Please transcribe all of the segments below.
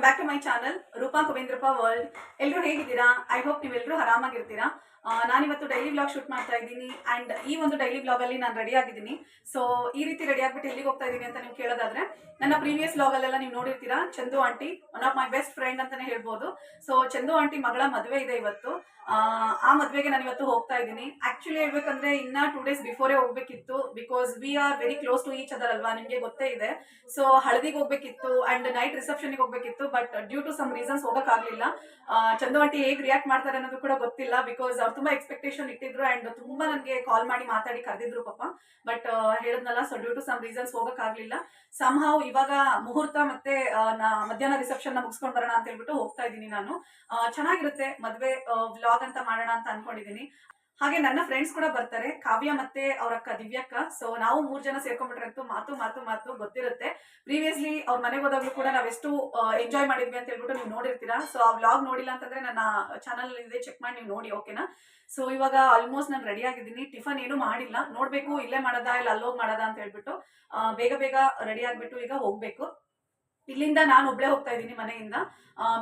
Back to my channel Roopa Kubendrappa world. ಎಲ್ಲರೂ ಹೇಗಿದ್ದೀರಾ? I hope ನೀವೆಲ್ಲರೂ ಆರಾಮಾಗಿರ್ತೀರಾ. ನಾನಿವತ್ತು ಡೈಲಿ ವ್ಲಾಗ್ ಶೂಟ್ ಮಾಡ್ತಾ ಇದ್ದೀನಿ ಆ್ಯಂಡ್ ಈ ಒಂದು ಡೈಲಿ ವ್ಲಾಗಲ್ಲಿ ನಾನು ರೆಡಿ ಆಗಿದ್ದೀನಿ. ಸೊ ಈ ರೀತಿ ರೆಡಿ ಆಗಿಬಿಟ್ಟು ಎಲ್ಲಿಗೆ ಹೋಗ್ತಾ ಇದ್ದೀನಿ ಅಂತ ನೀವು ಕೇಳೋದಾದ್ರೆ, ನನ್ನ ಪ್ರೀವಿಯಸ್ ವ್ಲಾಗಲ್ಲೆಲ್ಲ ನೀವು ನೋಡಿರ್ತೀರಾ. Chandu aunty one of my best friend ಅಂತಲೇ ಹೇಳ್ಬೋದು. ಸೊ ಚಂದು ಆಂಟಿ ಮಗಳ ಮದುವೆ ಇದೆ ಇವತ್ತು. ಆ ಮದುವೆಗೆ ನಾನು ಇವತ್ತು ಹೋಗ್ತಾ ಇದ್ದೀನಿ. ಆ್ಯಕ್ಚುಲಿ ಹೇಳ್ಬೇಕಂದ್ರೆ ಇನ್ನ 2 days ಬಿಫೋರೇ ಹೋಗ್ಬೇಕಿತ್ತು, because we are very close to each other ಅಲ್ವಾ, ನಿಮಗೆ ಗೊತ್ತೇ ಇದೆ. ಸೊ ಹಳದಿಗೆ ಹೋಗ್ಬೇಕಿತ್ತು ಆ್ಯಂಡ್ ನೈಟ್ ರಿಸೆಪ್ಷನ್ಗೆ ಹೋಗ್ಬೇಕಿತ್ತು, but due to some reasons ಹೋಗೋಕ್ಕಾಗಲಿಲ್ಲ. ಚಂದು ಆಂಟಿ ಹೇಗೆ ರಿಯಾಕ್ಟ್ ಮಾಡ್ತಾರೆ ಅನ್ನೋದು ಕೂಡ ಗೊತ್ತಿಲ್ಲ, ಬಿಕಾಸ್ ಅವ್ರು ತುಂಬಾ ಎಕ್ಸ್ಪೆಕ್ಟೇಷನ್ ಇಟ್ಟಿದ್ರು ಆ್ಯಂಡ್ ತುಂಬಾ ನನಗೆ ಕಾಲ್ ಮಾಡಿ ಮಾತಾಡಿ ಕರೆದಿದ್ರು ಪಾಪ. ಬಟ್ ಹೇಳಿದ್ನಲ್ಲ, so due to some reasons ಹೋಗೋಕ್ಕಾಗಲಿಲ್ಲ. ಸಮ್ಹೌ ಇವಾಗ ಮುಹೂರ್ತ ಮತ್ತೆ ಮಧ್ಯಾಹ್ನ ರಿಸೆಪ್ಷನ್ ಮುಗಿಸ್ಕೊಂಡು ಬರೋಣ ಅಂತ ಹೇಳ್ಬಿಟ್ಟು ಹೋಗ್ತಾ ಇದ್ದೀನಿ ನಾನು. ಚೆನ್ನಾಗಿರುತ್ತೆ ಮದುವೆ ವ್ಲಾಗ್ ಅಂತ ಮಾಡೋಣ ಅಂತ ಅನ್ಕೊಂಡಿದ್ದೀನಿ. ಹಾಗೆ ನನ್ನ ಫ್ರೆಂಡ್ಸ್ ಕೂಡ ಬರ್ತಾರೆ, ಕಾವ್ಯ ಮತ್ತೆ ಅವ್ರ ಅಕ್ಕ ದಿವ್ಯಕ್ಕ. ಸೊ ನಾವು 3 ಜನ ಸೇರ್ಕೊಂಡ್ಬಿಟ್ರೆ ಅಂತೂ ಮಾತು ಮಾತು ಮಾತು ಗೊತ್ತಿರುತ್ತೆ. ಪ್ರೀವಿಯಸ್ಲಿ ಅವ್ರ ಮನೆಗೆ ಹೋದಾಗ್ಲೂ ಕೂಡ ನಾವೆಷ್ಟು ಎಂಜಾಯ್ ಮಾಡಿದ್ವಿ ಅಂತ ಹೇಳ್ಬಿಟ್ಟು ನೀವು ನೋಡಿರ್ತೀರಾ. ಸೊ ಆ ವ್ಲಾಗ್ ನೋಡಿಲ್ಲ ಅಂತಂದ್ರೆ ನನ್ನ ಚಾನಲ್ ಇದೆ, ಚೆಕ್ ಮಾಡಿ ನೀವು ನೋಡಿ, ಓಕೆನಾ? ಸೊ ಇವಾಗ ಆಲ್ಮೋಸ್ಟ್ ನಾನು ರೆಡಿ ಆಗಿದ್ದೀನಿ. ಟಿಫನ್ ಏನು ಮಾಡಿಲ್ಲ, ನೋಡ್ಬೇಕು ಇಲ್ಲೇ ಮಾಡೋದಾ ಇಲ್ಲ ಅಲ್ಲೋಗಿ ಮಾಡೋದಾ ಅಂತ ಹೇಳ್ಬಿಟ್ಟು ಬೇಗ ಬೇಗ ರೆಡಿ ಆಗ್ಬಿಟ್ಟು ಈಗ ಹೋಗ್ಬೇಕು. ಇಲ್ಲಿಂದ ನಾನು ಒಬ್ಳೆ ಹೋಗ್ತಾ ಇದ್ದೀನಿ ಮನೆಯಿಂದ,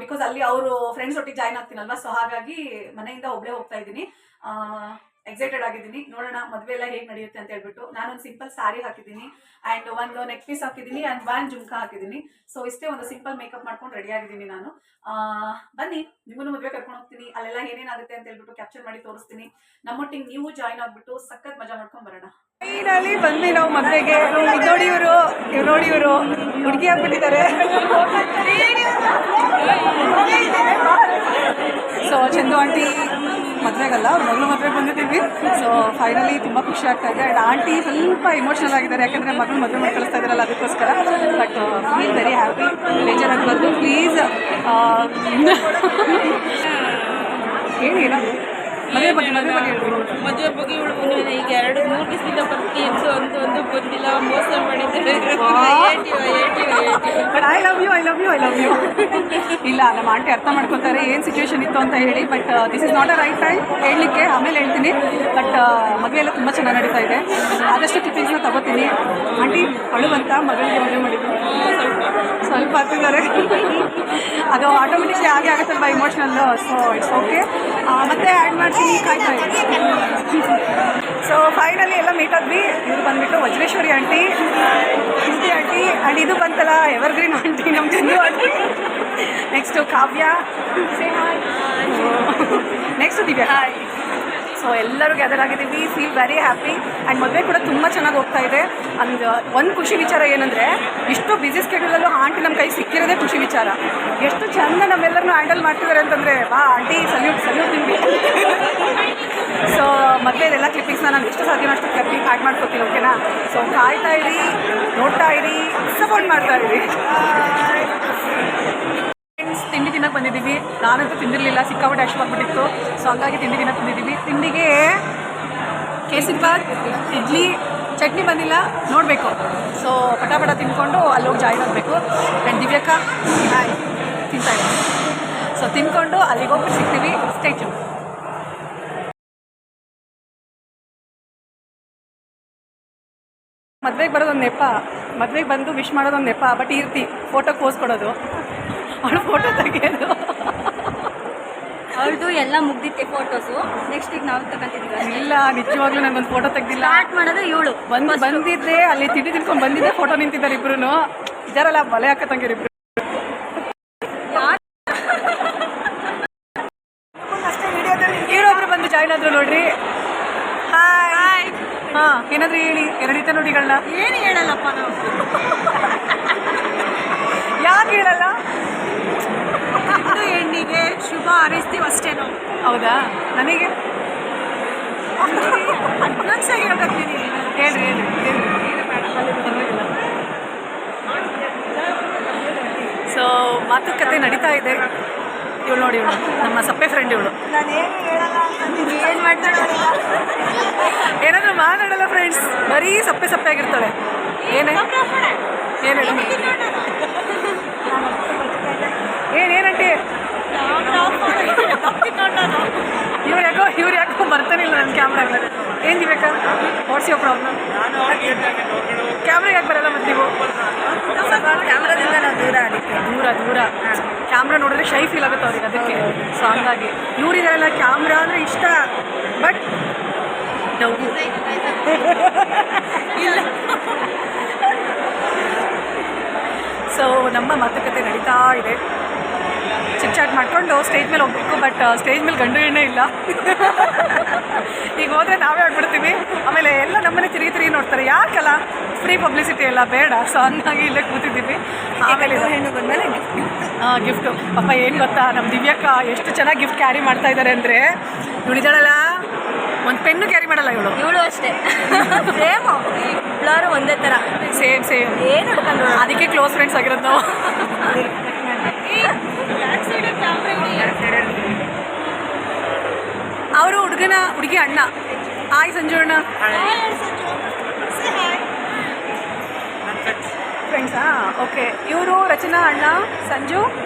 ಬಿಕಾಸ್ ಅಲ್ಲಿ ಅವರು ಫ್ರೆಂಡ್ಸ್ ಒಟ್ಟಿಗೆ ಜಾಯ್ನ್ ಆಗ್ತೀನಲ್ವಾ. ಸೊ ಹಾಗಾಗಿ ಮನೆಯಿಂದ ಒಬ್ಳೆ ಹೋಗ್ತಾ ಇದ್ದೀನಿ. ಎಕ್ಸೈಟೆಡ್ ಆಗಿದ್ದೀನಿ, ನೋಡೋಣ ಮದುವೆ ಎಲ್ಲ ಹೇಗೆ ನಡೆಯುತ್ತೆ ಅಂತ ಹೇಳ್ಬಿಟ್ಟು. ನಾನೊಂದು ಸಿಂಪಲ್ ಸ್ಯಾರಿ ಹಾಕಿದ್ದೀನಿ ಆ್ಯಂಡ್ ಒಂದು ನೆಕ್ ಪೀಸ್ ಹಾಕಿದ್ದೀನಿ ಆ್ಯಂಡ್ 1 ಜುಮ್ಕಾ ಹಾಕಿದ್ದೀನಿ. ಸೊ ಇಷ್ಟೇ, ಒಂದು ಸಿಂಪಲ್ ಮೇಕಪ್ ಮಾಡ್ಕೊಂಡು ರೆಡಿ ಆಗಿದ್ದೀನಿ ನಾನು. ಬನ್ನಿ, ನಿಮ್ಮನ್ನು ಮದುವೆ ಕರ್ಕೊಂಡು ಹೋಗ್ತೀನಿ. ಅಲ್ಲೆಲ್ಲ ಏನೇನಾಗುತ್ತೆ ಅಂತ ಹೇಳ್ಬಿಟ್ಟು ಕ್ಯಾಪ್ಚರ್ ಮಾಡಿ ತೋರಿಸ್ತೀನಿ. ನಮ್ಮೊಟ್ಟಿಗೆ ನೀವು ಜಾಯ್ನ್ ಆಗ್ಬಿಟ್ಟು ಸಖತ್ ಮಜಾ ಮಾಡ್ಕೊಂಡು ಬರೋಣ. ಫೈನಲಿ ಬಂದ್ವಿ ನಾವು ಮದುವೆಗೆ. ನೋಡಿ ಇವರು ಹುಡುಗಿ ಆಗ್ಬಿಟ್ಟಿದ್ದಾರೆ. ಸೊ ಚಂದು ಆಂಟಿ ಮದುವೆಗಲ್ಲ, ಮಗಳು ಮದುವೆಗೆ ಬಂದಿದ್ದೀವಿ. ಸೊ ಫೈನಲಿ ತುಂಬ ಖುಷಿ ಆಗ್ತಾ ಇದೆ. ಆ್ಯಂಡ್ ಆಂಟಿ ಸ್ವಲ್ಪ ಇಮೋಷ್ನಲ್ ಆಗಿದ್ದಾರೆ, ಯಾಕಂದರೆ ಮಗಳು ಮದುವೆ ಮಾಡಿ ಕಳಿಸ್ತಾ ಇದ್ದಾರಲ್ಲ ಅದಕ್ಕೋಸ್ಕರ. But feel very happy. ಬೇಜಾರಾಗಬಾರ್ದು ಪ್ಲೀಸ್. ಹೇಳಿ ಏನಾದ್ರು ಮದುವೆ ಬಗ್ಗೆ ಹೇಳ್ಬೋದು. ಮದುವೆ ಬಗ್ಗೆ ಈಗ 2-3 ದಿವಸದಿಂದ ಬರ್ತೀವಿ ಒಂದು ಬಂದಿಲ್ಲ, ಮೋಸ ಮಾಡಿದ್ದಾರೆ. ಬಟ್ ಐ ಲವ್ ಯು ಇಲ್ಲ, ನಮ್ಮ ಆಂಟಿ ಅರ್ಥ ಮಾಡ್ಕೊತಾರೆ ಏನು ಸಿಚುವೇಶನ್ ಇತ್ತು ಅಂತ ಹೇಳಿ. But this is not a right time ಹೇಳಲಿಕ್ಕೆ, ಆಮೇಲೆ ಹೇಳ್ತೀನಿ. ಬಟ್ ಮದುವೆ ಎಲ್ಲ ತುಂಬ ಚೆನ್ನಾಗಿ ನಡೀತಾ ಇದೆ. ಆದಷ್ಟು ಟಿಫಿನ್ಸ್ನ ತಗೋತೀನಿ. ಆಂಟಿ ಅಳುವಂತ ಮಗಳಿಗೆ ಮದುವೆ ಮಾಡಿದ್ರು, ಸ್ವಲ್ಪ ಆಗ್ತಿದ್ದಾರೆ. ಅದು ಆಟೋಮೆಟಿಕ್ಲಿ ಹಾಗೆ ಆಗುತ್ತಲ್ವ, ಇಮೋಷ್ನಲ್. So it's okay. ಮತ್ತೆ ಆ್ಯಡ್ ಮಾಡ್ತೀನಿ, ಕಾಯ್ತಾ ಇದ್ದೀನಿ. ಸೊ ಫೈನಲಿ ಎಲ್ಲ ಮೀಟ್ ಆದ್ವಿ. ಇವ್ರು ಬಂದ್ಬಿಟ್ಟು Vajreshwari aunty, Shruti aunty, and ಇದು ಬಂತಲ್ಲ ಎವರ್ಗ್ರೀನ್ ಆಂಟಿ, ನಮ್ಮ Chandu aunty. Next Kavya, next Divya. So ಎಲ್ಲರೂ ಗ್ಯಾದರ್ ಆಗಿದ್ದೀವಿ. Feel very happy. ಆ್ಯಂಡ್ ಮದುವೆ ಕೂಡ ತುಂಬ ಚೆನ್ನಾಗಿ ಹೋಗ್ತಾ ಇದೆ. ಅಂಡ್ ಒಂದು ಖುಷಿ ವಿಚಾರ ಏನಂದರೆ, ಇಷ್ಟು ಬ್ಯುಸಿ ಸ್ಕೆಡ್ಯೂಲಲ್ಲೂ ಆಂಟಿ ನಮ್ಮ ಕೈ ಸಿಕ್ಕಿರೋದೇ ಖುಷಿ ವಿಚಾರ. ಎಷ್ಟು ಚೆಂದ ನಮ್ಮೆಲ್ಲರನ್ನೂ ಹ್ಯಾಂಡಲ್ ಮಾಡ್ತಿದ್ದಾರೆ ಅಂತಂದರೆ, ಬಾ ಆಂಟಿ, ಸಲ್ಯೂಟ್ ನಿಮಗೆ. ಸೊ ಮದುವೆದೆಲ್ಲ ಕ್ಲಿಪ್ಪಿಂಗ್ಸ್ನ ನಾನು ಎಷ್ಟು ಸಾಧ್ಯನೋ ಅಷ್ಟು ಕ್ಲಿಪ್ಪಿಂಗ್ ಆ್ಯಡ್ ಮಾಡ್ಕೊತೀನಿ, ಓಕೆನಾ? ಸೊ ಕಾಯ್ತಾ ಇರಿ, ನೋಡ್ತಾ ಇರಿ, ಸಪೋರ್ಟ್ ಮಾಡ್ತಾ ಇರಿ. ತಿಂಡಿ ತಿನ್ನಕ್ಕೆ ಬಂದಿದ್ದೀವಿ. ನಾನಂತೂ ತಿಂದಿರಲಿಲ್ಲ, ಸಿಕ್ಕಾಪಟ್ಟೆ ಅಶ್ವಾಗ್ಬಿಟ್ಟಿತ್ತು. ಸೊ ಹಂಗಾಗಿ ತಿಂಡಿ ತಿನ್ನಕ್ಕೆ ಬಂದಿದ್ದೀವಿ. ತಿಂಡಿಗೆ ಕೇಸರಿಬಾತ್, ಇಡ್ಲಿ, ಚಟ್ನಿ ಬಂದಿಲ್ಲ, ನೋಡಬೇಕು. ಸೊ ಪಟ ತಿನ್ಕೊಂಡು ಅಲ್ಲೋಗಿ ಜಾಯ್ನ್ ಆಗಬೇಕು. ಆ್ಯಂಡ್ ದಿವ್ಯಕ್ಕ ತಿಂತಾ ಇದ್ದೀನಿ. ಸೊ ತಿನ್ಕೊಂಡು ಅಲ್ಲಿಗೆ ಹೋಗ್ಬಿಟ್ಟು ಸಿಗ್ತೀವಿ. Stay tune. ಮದುವೆಗೆ ಬರೋದೊಂದು ನೆಪ, ಮದುವೆಗೆ ಬಂದು ವಿಶ್ ಮಾಡೋದೊಂದು ನೆಪ. ಬಟ್ ಇರ್ತಿ ಫೋಟೋ ಪೋಸ್ ಕೊಡೋದು, ಅವಳು ಫೋಟೋ ತೆಗೆಯೋದು, ಅವ್ರದ್ದು ಎಲ್ಲ ಮುಗ್ದಿತ್ತೆ ಫೋಟೋಸು. ನೆಕ್ಸ್ಟ್ ಈಗ ನಾವು ತಗೊಂತಿದ್ದೀವಿ. ಇಲ್ಲ, ನಿಜವಾಗ್ಲೂ ನನಗೊಂದು ಫೋಟೋ ತೆಗ್ದಿಲ್ಲ. ಸ್ಟಾರ್ಟ್ ಮಾಡೋದು ಇವಳು ಬಂದಿದ್ದೆ, ಅಲ್ಲಿ ತಿಂಡಿ ತಿನ್ಕೊಂಡು ಬಂದಿದ್ದೆ, ಫೋಟೋ ನಿಂತಿದ್ದಾರೆ ಇಬ್ರು. ಇದಾರಲ್ಲ ಬಲೆ ಹಾಕತ್ತಂಗಿರಿ ಇಬ್ರು. ಇವರೊಬ್ರು ಬಂದು ಜಾಯ್ನ್ ಆದ್ರು ನೋಡ್ರಿ. ಹಾಯ್. ಹಾಂ, ಏನಾದರೂ ಹೇಳಿ, 2 ರೀತಿಯ ನುಡಿಗಳನ್ನ. ಏನು ಹೇಳಲ್ಲಪ್ಪ ನಾವು. ಯಾಕೆ ಹೇಳಲ್ಲ? ಹೆಣ್ಣಿಗೆ ಶುಭ ಹಾರೈಸ್ತೀವಿ ಅಷ್ಟೇ ನಾವು. ಹೌದಾ? ನನಗೆ ಅಡ್ವಾನ್ಸ್ ಆಗಿ ಹೇಳ್ತೀನಿ. ಹೇಳ್ರಿ. ಸೊ ಮಾತುಕತೆ ನಡೀತಾ ಇದೆ. ಇವಳು ನೋಡಿ, ಇವಳು ನಮ್ಮ ಸಪ್ಪೆ ಫ್ರೆಂಡ್. ಇವಳು ನಾನೇನು ಹೇಳಲ್ಲ ಅಂತಂದಿದ್ದೀನಿ. ಏನು ಮಾಡ್ತಾಳೆ? ಏನಾದರೂ ಮಾತಾಡಲ್ಲ ಫ್ರೆಂಡ್ಸ್, ಬರೀ ಸಪ್ಪೆ ಆಗಿರ್ತಾಳೆ. ಏನು ಏನಂಟಿ ಇವ್ರು ಯಾಕೋ ಬರ್ತಾನೆ ಇಲ್ಲ ನನ್ನ ಕ್ಯಾಮ್ರಾಗ. ಏನು ದಿವ್ಯಕ್ಕ, ವಾಟ್ಸ್ ಯುವರ್ ಪ್ರಾಬ್ಲಮ್? ಕ್ಯಾಮ್ರಾಗೆ ಯಾಕೆ ಬರಲ್ಲ ಮತ್ತೆ ನೀವು? ಕ್ಯಾಮ್ರಾದಿಂದ ನಾವು ದೂರ. ಅಂದರೆ ಶೈ ಫೀಲ್ ಆಗುತ್ತೆ ಅವ್ರಿಗೆ ಅದಕ್ಕೆ. ಸೊ ಹಂಗಾಗಿ ಇವರಿಗೆಲ್ಲ ಕ್ಯಾಮ್ರಾ ಅಂದರೆ ಇಷ್ಟ, ಬಟ್ ಡೌ ಇಲ್ಲ. ಸೊ ನಮ್ಮ ಮಾತುಕತೆ ನಡೀತಾ ಇದೆ. ಚಿಟ್ ಚಾಟ್ ಮಾಡ್ಕೊಂಡು ಸ್ಟೇಜ್ ಮೇಲೆ ಹೋಗ್ಬೇಕು, ಬಟ್ ಸ್ಟೇಜ್ ಮೇಲೆ ಗಂಡು ಹೆಣ್ಣೆ ಇಲ್ಲ. ಈಗ ಹೋದರೆ ನಾವೇ ಆಗ್ಬಿಡ್ತೀವಿ, ಆಮೇಲೆ ಎಲ್ಲ ನಮ್ಮನೆ ತಿರುಗಿ ನೋಡ್ತಾರೆ, ಯಾಕಲ್ಲ ಫ್ರೀ ಪಬ್ಲಿಸಿಟಿ ಎಲ್ಲ ಬೇಡ. ಸೊ ಹಂಗಾಗಿ ಇಲ್ಲೇ ಕೂತಿದ್ದೀವಿ. ಆಮೇಲೆ ಹೆಣ್ಣು ಬಂದಮೇಲೆ ಗಿಫ್ಟು ಪಾಪ ಏನು ಗೊತ್ತಾ, ನಮ್ಮ ದಿವ್ಯಕ್ಕ ಎಷ್ಟು ಚೆನ್ನಾಗಿ ಗಿಫ್ಟ್ ಕ್ಯಾರಿ ಮಾಡ್ತಾ ಇದ್ದಾರೆ ಅಂದರೆ, ಇವಳಿದ್ದಾಳಲ್ಲ ಒಂದು ಪೆನ್ನು ಕ್ಯಾರಿ ಮಾಡಲ್ಲ ಇವಳು ಅಷ್ಟೇ ಸೇಮ್ ಎಲ್ಲರೂ ಒಂದೇ ಥರ ಸೇಮ್ ಏನು ಹುಡ್ಕೊಂಡು ಅದಕ್ಕೆ ಕ್ಲೋಸ್ ಫ್ರೆಂಡ್ಸ್ ಆಗಿರೋದು ನಾವು. ಅವರು ಹುಡುಗಿ ಅಣ್ಣ. ಹಾಯ್ ಸಂಜು ಅಣ್ಣ. ಫ್ರೆಂಡ್ಸಾ? ಓಕೆ. ಇವರು ರಚನಾ ಅಣ್ಣ, ಸಂಜು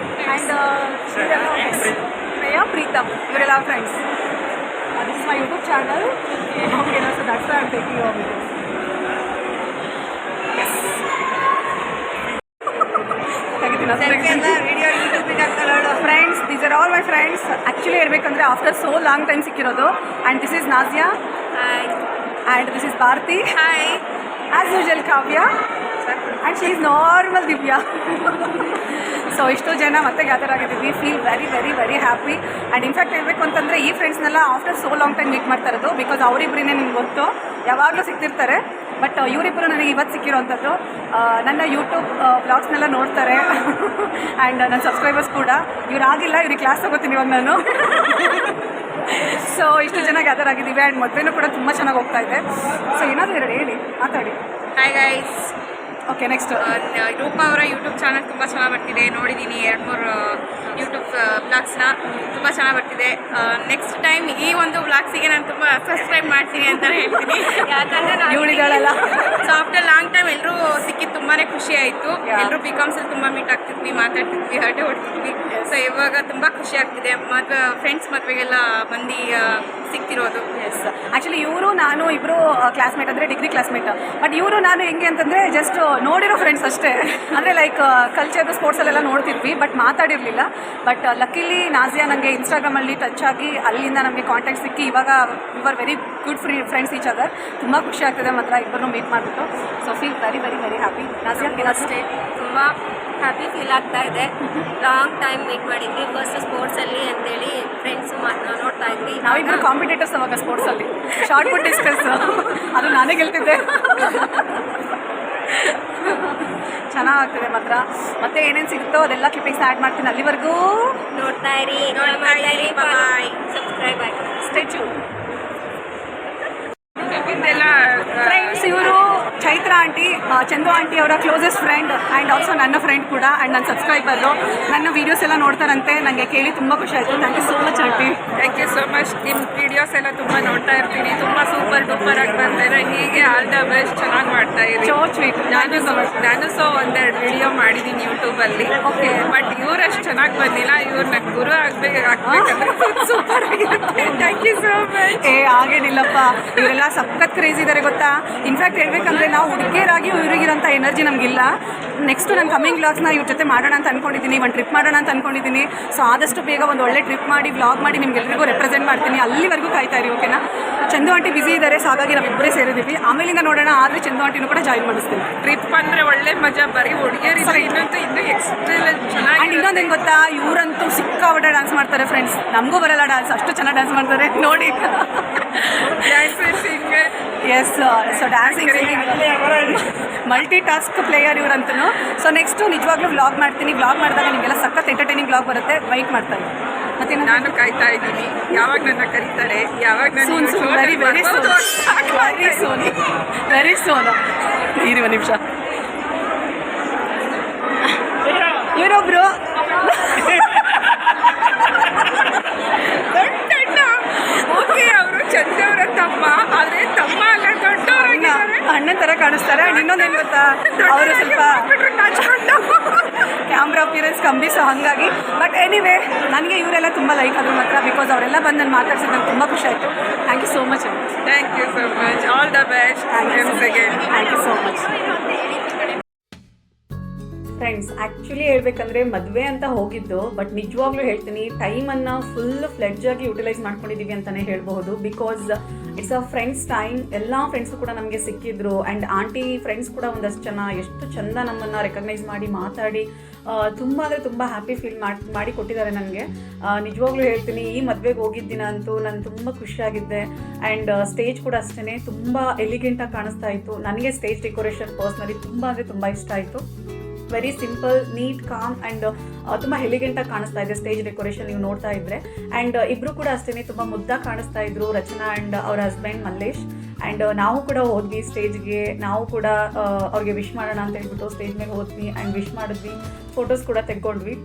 ಆ್ಯಂಡ್ ಶ್ರೇಯಾ, ಪ್ರೀತಮ್, ಇವರೆಲ್ಲ friends. This is my YouTube channel. Okay, so that's why I am taking your videos. Friends, these are all my friends. Actually ಹೇಳ್ಬೇಕಂದ್ರೆ ಆಫ್ಟರ್ ಸೋ ಲಾಂಗ್ ಟೈಮ್ ಸಿಕ್ಕಿರೋದು. And this is Nazia, and this is Bharathi, as usual Kavya, and she is normal Divya. So ಇಷ್ಟು ಜನ ಮತ್ತೆ gather ಆಗಿದ್ದೀವಿ. Feel very very very happy. And in fact ಹೇಳಬೇಕು ಅಂತಂದರೆ ಈ ಫ್ರೆಂಡ್ಸ್ನೆಲ್ಲ after so long time meet ಮಾಡ್ತಾ ಇರೋದು. ಬಿಕಾಸ್ ಅವರಿಬ್ಬರೇ ನಿಮ್ಗೆ ಗೊತ್ತು, ಯಾವಾಗಲೂ ಸಿಗ್ತಿರ್ತಾರೆ. ಬಟ್ ಇವರಿಬ್ಬರು ನನಗೆ ಇವತ್ತು ಸಿಕ್ಕಿರೋವಂಥದ್ದು. ನನ್ನ ಯೂಟ್ಯೂಬ್ ಬ್ಲಾಗ್ಸ್ನೆಲ್ಲ ನೋಡ್ತಾರೆ. ಆ್ಯಂಡ್ ನನ್ನ ಸಬ್ಸ್ಕ್ರೈಬರ್ಸ್ ಕೂಡ. ಇವರಾಗಿಲ್ಲ, ಇವ್ರಿಗೆ ಕ್ಲಾಸ್ ತಗೋತೀನಿ ಇವಾಗ ನಾನು. ಸೊ ಇಷ್ಟು ಜನ ಗ್ಯಾದರ್ ಆಗಿದ್ದೀವಿ. ಆ್ಯಂಡ್ ಮದುವೆನೂ ಕೂಡ ತುಂಬ ಚೆನ್ನಾಗಿ ಹೋಗ್ತಾ ಇದೆ. ಸೊ ಏನಾದರೂ ಎರಡು ಹೇಳಿ, ಮಾತಾಡಿ. Hi guys. Okay, next Roopa ಅವರ ಯೂಟ್ಯೂಬ್ ಚಾನಲ್ ತುಂಬ ಚೆನ್ನಾಗಿ ಬರ್ತಿದೆ. ನೋಡಿದ್ದೀನಿ 2-3 ಯೂಟ್ಯೂಬ್ ಬ್ಲಾಗ್ಸ್ನ, ತುಂಬ ಚೆನ್ನಾಗಿ ಬರ್ತಿದೆ. ನೆಕ್ಸ್ಟ್ ಟೈಮ್ ಈ ಒಂದು ಬ್ಲಾಗ್ಸಿಗೆ ನಾನು ತುಂಬ ಸಬ್ಸ್ಕ್ರೈಬ್ ಮಾಡ್ತೀನಿ ಅಂತ ಹೇಳ್ತೀನಿ. ಯಾಕಂದರೆ ಇವಳಿಗಳಲ್ಲ. ಸೊ ಆಫ್ಟರ್ ಲಾಂಗ್ ಟೈಮ್ ಎಲ್ಲರೂ ಸಿಕ್ಕಿದ್ದು ತುಂಬಾ ಖುಷಿ ಆಯಿತು. ಎಲ್ಲರೂ ಬಿಕಾಮ್ಸಲ್ಲಿ ತುಂಬ ಮೀಟ್ ಆಗ್ತಿದ್ವಿ, ಮಾತಾಡ್ತಿದ್ವಿ, ಹರಟೆ ಹೊಡ್ತಿದ್ವಿ. ಸೊ ಇವಾಗ ತುಂಬ ಖುಷಿ ಆಗ್ತಿದೆ. ಫ್ರೆಂಡ್ಸ್ ಮದುವೆಗೆಲ್ಲ ಬಂದು ಸಿಗ್ತಿರೋದು. ಎಸ್, ಆ್ಯಕ್ಚುಲಿ ಇವರು ನಾನು ಇಬ್ಬರು ಕ್ಲಾಸ್ಮೇಟ್, ಅಂದರೆ ಡಿಗ್ರಿ ಕ್ಲಾಸ್ಮೇಟ್. ಬಟ್ ಇವರು ನಾನು ಹೆಂಗೆ ಅಂತಂದರೆ ಜಸ್ಟ್ ನೋಡಿರೋ ಫ್ರೆಂಡ್ಸ್ ಅಷ್ಟೇ. ಅಂದರೆ ಲೈಕ್ ಕಲ್ಚರ್ ಸ್ಪೋರ್ಟ್ಸಲ್ಲೆಲ್ಲ ನೋಡ್ತಿದ್ವಿ, ಬಟ್ ಮಾತಾಡಿರಲಿಲ್ಲ. ಬಟ್ ಲಕ್ಕಿಲಿ ನಾಜಿಯಾ ನನಗೆ ಇನ್ಸ್ಟಾಗ್ರಾಮಲ್ಲಿ ಟಚ್ ಆಗಿ ಅಲ್ಲಿಂದ ನಮಗೆ ಕಾಂಟ್ಯಾಕ್ಟ್ ಸಿಕ್ಕಿ ಇವಾಗ V are very good friends each other. ತುಂಬ ಖುಷಿ ಆಗ್ತದೆ ಮಾತ್ರ ಇಬ್ಬರನ್ನು ಮೀಟ್ ಮಾಡಿಬಿಟ್ಟು. So feel very very very happy. Nazia ಅಷ್ಟೇ ತುಂಬ ಹ್ಯಾಪಿ ಫೀಲ್ ಆಗ್ತಾ ಇದೆ. ಲಾಂಗ್ ಟೈಮ್ ಮೀಟ್ ಮಾಡಿದ್ವಿ ಫಸ್ಟ್ ಸ್ಪೋರ್ಟ್ಸಲ್ಲಿ ಅಂತೇಳಿ ಫ್ರೆಂಡ್ಸು ನೋಡ್ತಾ ಇದ್ವಿ. ನಾವಿಬ್ಬರು ಕಾಂಪಿಟೇಟರ್ಸ್ ಅವಾಗ ಸ್ಪೋರ್ಟ್ಸಲ್ಲಿ ಶಾರ್ಟ್ ಪುಟ್ ಡಿಸ್ಕಸ್. ಅದು ನಾನೇ ಗೆಲ್ತಿದ್ದೆ. ಚೆನ್ನಾಗ್ತದೆ ಮಾತ್ರ. ಮತ್ತೆ ಏನೇನು ಸಿಗುತ್ತೋ ಅದೆಲ್ಲ ಕ್ಲಿಪ್ಪಿಂಗ್ಸ್ ಆ್ಯಡ್ ಮಾಡ್ತೀನಿ. ಅಲ್ಲಿವರೆಗೂ ನೋಡ್ತಾ ಇರಿ, ಬಾಯ್, ಸಬ್ಸ್ಕ್ರೈಬ್ ಆಗಿ ಸ್ಟೇ ಟ್ಯೂನ್. ಫ್ರೆಂಡ್ಸ್, ಇವರು ಚೈತ್ರ ಆಂಟಿ, ಚಂದು ಆಂಟಿ ಅವರ ಕ್ಲೋಸೆಸ್ಟ್ ಫ್ರೆಂಡ್ ಆ್ಯಂಡ್ ಆಲ್ಸೋ ನನ್ನ ಫ್ರೆಂಡ್ ಕೂಡ, ಆ್ಯಂಡ್ ನನ್ನ ಸಬ್ಸ್ಕ್ರೈಬರು. ನನ್ನ ವೀಡಿಯೋಸ್ ಎಲ್ಲ ನೋಡ್ತಾರಂತೆ. ನನಗೆ ಕೇಳಿ ತುಂಬ ಖುಷಿ ಆಯಿತು. Thank you so much aunty. Thank you so much. ನಿಮ್ಮ ವೀಡಿಯೋಸ್ ಎಲ್ಲ ತುಂಬ ನೋಡ್ತಾ ಇರ್ತೀನಿ. ತುಂಬ ಸೂಪರ್ ಡೂಪರ್ ಆಗಿ ಬರ್ತಾರೆ. ಹೀಗೆ ಆಲ್ ದ ಬೆಸ್ಟ್, ಚೆನ್ನಾಗಿ ಮಾಡ್ತಾ ಇರಿ. So sweet. ನಾನು ಒಂದೆರಡು ವಿಡಿಯೋ ಮಾಡಿದ್ದೀನಿ ಯೂಟ್ಯೂಬಲ್ಲಿ. ಓಕೆ, ಬಟ್ ಇವರಷ್ಟು ಚೆನ್ನಾಗಿ ಬಂದಿಲ್ಲ. ಇವ್ರು ನಂಗೆ ಗುರು ಆಗ್ಬೇಕಂದ್ರೆ ಸೂಪರ್ ಆಗಿರುತ್ತೆ. Thank you so much. ಹಾಗೇನಿಲ್ಲಪ್ಪ, ಇವರೆಲ್ಲ ಸಖತ್ ಕ್ರೇಜ್ ಇದ್ದಾರೆ ಗೊತ್ತಾ. ಇನ್ಫ್ಯಾಕ್ಟ್ ಹೇಳ್ಬೇಕಂದ್ರೆ ನಾವು ಹುಡುಗಿಯರಾಗಿ ಇವ್ರಿಗಿರೋಂಥ ಎನರ್ಜಿ ನಮಗಿಲ್ಲ. ನೆಕ್ಸ್ಟು ನಾನು ಕಮಿಂಗ್ ವ್ಲಾಗ್ಸ್ನ ಇವ್ರ ಜೊತೆ ಮಾಡೋಣ ಅಂತ ಅಂದ್ಕೊಂಡಿದ್ದೀನಿ. ಒಂದು ಟ್ರಿಪ್ ಮಾಡೋಣ ಅಂತ ಅಂದ್ಕೊಂಡಿದ್ದೀನಿ. ಸೊ ಆದಷ್ಟು ಬೇಗ ಒಂದು ಒಳ್ಳೆ ಟ್ರಿಪ್ ಮಾಡಿ ವ್ಲಾಗ್ ಮಾಡಿ ನಿಮ್ಗೆಲ್ರಿಗೂ ರೆಪ್ರೆಸೆಂಟ್ ಮಾಡ್ತೀನಿ. ಅಲ್ಲಿವರೆಗೂ ಕಾಯ್ತಾ ಇರಿ, ಓಕೆನಾ. ಚಂದು ಆಂಟಿ ಬಿಸಿ ಇದ್ದಾರೆ, ಸೊ ಹಾಗಾಗಿ ನಾವಿಬ್ಬರೇ ಸೇರಿದ್ದೀವಿ. ಆಮೇಲಿಂದ ನೋಡೋಣ, ಆದರೆ ಚಂದು ಆಂಟಿನೂ ಕೂಡ ಜಾಯಿನ್ ಮಾಡಿಸ್ತೀನಿ. ಟ್ರಿಪ್ ಅಂದರೆ ಒಳ್ಳೆ ಮಜಾ. ಬರೀ ಹುಡುಗಿಯರಿಗೆ ಇನ್ನೂ ಎಕ್ಸ್ಟ್ರಾ ಚೆನ್ನಾಗಿ. ಆ್ಯಂಡ್ ಇನ್ನೊಂದು ಹೆಂಗೆ ಗೊತ್ತಾ, ಇವರಂತೂ ಸಿಕ್ಕಾಪಟ್ಟೆ ಡ್ಯಾನ್ಸ್ ಮಾಡ್ತಾರೆ ಫ್ರೆಂಡ್ಸ್. ನಮಗೂ ಬರಲ್ಲ ಡ್ಯಾನ್ಸ್, ಅಷ್ಟು ಚೆನ್ನಾಗಿ ಡ್ಯಾನ್ಸ್ ಮಾಡ್ತಾರೆ ನೋಡಿ. Yes, so dancing multi task player ಇವರಂತೂ. ಸೊ ನೆಕ್ಸ್ಟು ನಿಜವಾಗ್ಲೂ ವ್ಲಾಗ್ ಮಾಡ್ತೀನಿ. ವ್ಲಾಗ್ ಮಾಡಿದಾಗ ನಿಮಗೆಲ್ಲ ಸಖತ್ ಎಂಟರ್ಟೈನಿಂಗ್ ವ್ಲಾಗ್ ಬರುತ್ತೆ. ವೈಟ್ ಮಾಡ್ತಾರೆ. ಮತ್ತೆ ನಾನು ಕಾಯ್ತಾ ಇದ್ದೀನಿ, ಯಾವಾಗ ನನ್ನ ಕರೀತಾರೆ, ಯಾವಾಗ ಸೂನ್ ವೆರಿ ವೆರಿ ಸೋನ್, ವೆರಿ ಸೋನ್, ವೆರಿ ಸೋನ್. ಇರಿ ಒಂದು ನಿಮಿಷ. ಇವರೊಬ್ರು ಓಕೆ, ಅವರು ಚಂದವರ ತಮ್ಮ, ಆದರೆ ತಮ್ಮ ಅಲ್ಲ, ದೊಡ್ಡವರಾಗಿದ್ದಾರೆ. ಅಣ್ಣನ ಥರ ಕಾಣಿಸ್ತಾರೆ. ಆ್ಯಂಡ್ ಇನ್ನೊಂದೇನು ಗೊತ್ತಾ, ಅವರು ಸ್ವಲ್ಪ ಕ್ಯಾಮ್ರಾ ಅಪಿಯರೆನ್ಸ್ ಕಮ್ಮಿ. ಸೊ ಹಾಗಾಗಿ ಬಟ್ ಎನಿವೇ ನನಗೆ ಇವರೆಲ್ಲ ತುಂಬ ಲೈಕ್ ಆದರು ಮಾತ್ರ. ಬಿಕಾಸ್ ಅವರೆಲ್ಲ ಬಂದು ನಾನು ಮಾತಾಡ್ಸಿದ್ದು ನಂಗೆ ತುಂಬ ಖುಷಿ ಆಯಿತು. Thank you so much. Thank you so much. All the best. Thank you so much. Friends actually ಹೇಳ್ಬೇಕಂದ್ರೆ ಮದುವೆ ಅಂತ ಹೋಗಿದ್ದು, ಬಟ್ ನಿಜವಾಗ್ಲೂ ಹೇಳ್ತೀನಿ ಟೈಮನ್ನು ಫುಲ್ ಫ್ಲೆಡ್ಜ್ ಆಗಿ ಯುಟಿಲೈಸ್ ಮಾಡ್ಕೊಂಡಿದ್ದೀವಿ ಅಂತಲೇ ಹೇಳ್ಬಹುದು. Because it's a friends time. ಎಲ್ಲ ಫ್ರೆಂಡ್ಸು ಕೂಡ ನಮಗೆ ಸಿಕ್ಕಿದ್ರು ಆ್ಯಂಡ್ ಆಂಟಿ ಫ್ರೆಂಡ್ಸ್ ಕೂಡ ಒಂದಷ್ಟು ಜನ ಎಷ್ಟು ಚಂದ ನಮ್ಮನ್ನು ರೆಕಗ್ನೈಸ್ ಮಾಡಿ ಮಾತಾಡಿ ತುಂಬ ಅಂದರೆ ತುಂಬ ಹ್ಯಾಪಿ ಫೀಲ್ ಮಾಡಿ ಕೊಟ್ಟಿದ್ದಾರೆ ನನಗೆ. ನಿಜವಾಗ್ಲೂ ಹೇಳ್ತೀನಿ ಈ ಮದುವೆಗೆ ಹೋಗಿದ್ದಿನ ಅಂತೂ ನಾನು ತುಂಬ ಖುಷಿಯಾಗಿದ್ದೆ. ಆ್ಯಂಡ್ ಸ್ಟೇಜ್ ಕೂಡ ಅಷ್ಟೇ ತುಂಬ ಎಲಿಗೆಂಟಾಗಿ ಕಾಣಿಸ್ತಾ ಇತ್ತು. ನನಗೆ ಸ್ಟೇಜ್ ಡೆಕೋರೇಷನ್ ಪರ್ಸ್ನಲಿ ತುಂಬ ಅಂದರೆ ತುಂಬ ಇಷ್ಟ ಆಯಿತು. Very simple, neat, calm and ತುಂಬ ಎಲಿಗೆಂಟಾಗಿ ಕಾಣಿಸ್ತಾ ಇದೆ ಸ್ಟೇಜ್ ಡೆಕೋರೇಷನ್ ನೀವು ನೋಡ್ತಾ ಇದ್ದರೆ. ಆ್ಯಂಡ್ ಇಬ್ಬರು ಕೂಡ ಅಷ್ಟೇ ತುಂಬ ಮುದ್ದಾಗಿ ಕಾಣಿಸ್ತಾ ಇದ್ರು, ರಚನಾ ಆ್ಯಂಡ್ ಅವ್ರ ಹಸ್ಬೆಂಡ್ ಮಲ್ಲೇಶ್. ಆ್ಯಂಡ್ ನಾವು ಕೂಡ ಹೋದ್ವಿ ಸ್ಟೇಜ್ಗೆ, ನಾವು ಕೂಡ ಅವ್ರಿಗೆ ವಿಶ್ ಮಾಡೋಣ ಅಂತ ಹೇಳ್ಬಿಟ್ಟು ಸ್ಟೇಜ್ ಮೇಲೆ ಹೋದ್ವಿ ಆ್ಯಂಡ್ ವಿಶ್ ಮಾಡಿದ್ವಿ, ಫೋಟೋಸ್ ಕೂಡ ತೆಕ್ಕೊಂಡ್ವಿ.